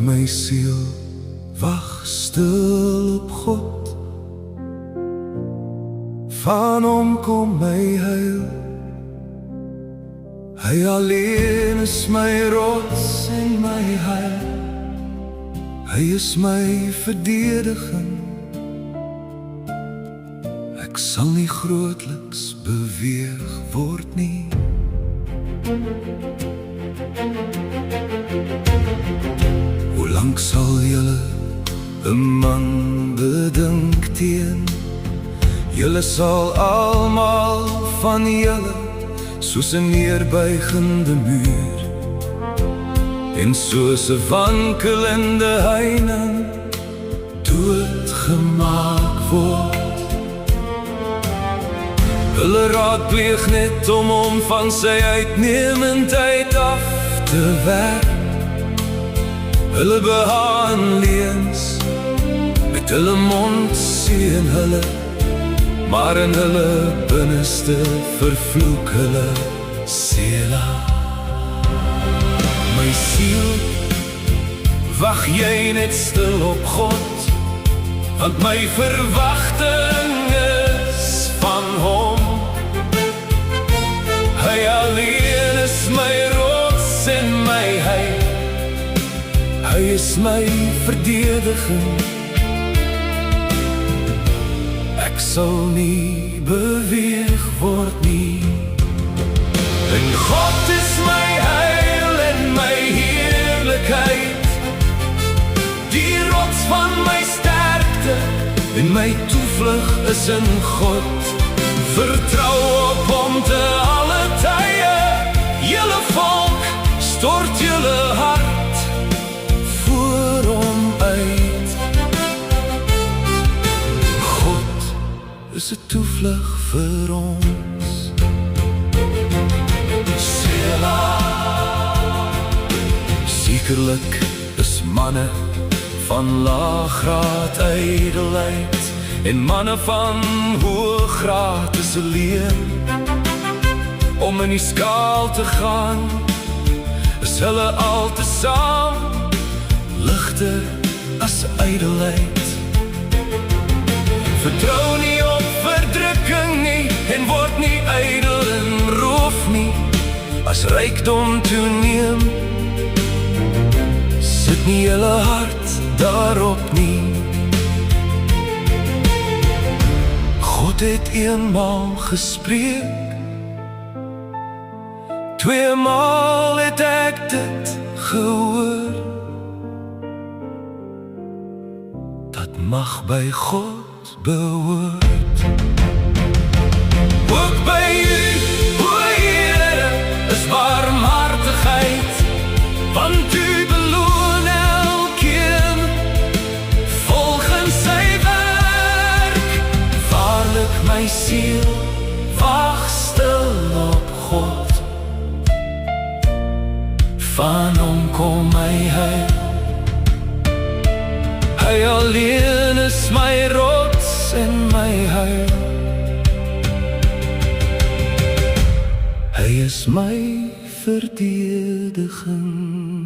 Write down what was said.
my siel, wag stil op God. Van hom kom my heil. Hy alleen is my rots en my heil. Hy is my verdediging. Ek sal nie grootliks beweeg word nie. Hoe lank sal julle 'n man bedink teen? Julle sal almal van julle soos 'n neerbuigende muur en soos 'n wankelende heining doodgemaak word. Hulle raadpleeg net om hom van sy uitnemendheid af te werk. Hulle behaan leens, met hulle mond seën hulle, maar in hulle binneste vervloek hulle Sela. My siel, wag jy net stil op God, want my verwagting is van hom. Hy alleen is my rots en my heil. Hy is my verdediging. Ek sal nie beweeg word nie. En God is my heil en my heerlikheid, die rots van my sterkte en my toevlug is in God. Vertrou op hom te alle tye, julle volk, stort julle hart voor hom uit. God is 'n toevlug vir ons. Sela. Sekerlik is manne van laaggraad ydelheid en manne van hoëgraad is 'n leuen. Om in die skaal te gaan, is hulle al te saam ligter as ydelheid. Vertrou nie op verdrukking nie en word nie ydel en roof nie. As rykdom toeneem, sit nie julle hart daarop nie. God het eenmaal gespreek, tweemaal het ek dit gehoor. Dat mag by God behoort. Ook by u, o Here, is barmhartigheid, want u beloon elkeen volgens sy werk. Waarlik my siel, wag stil op God. Van hom kom my heil. Hy alleen is my rots en my heil. Hy is my verdediging.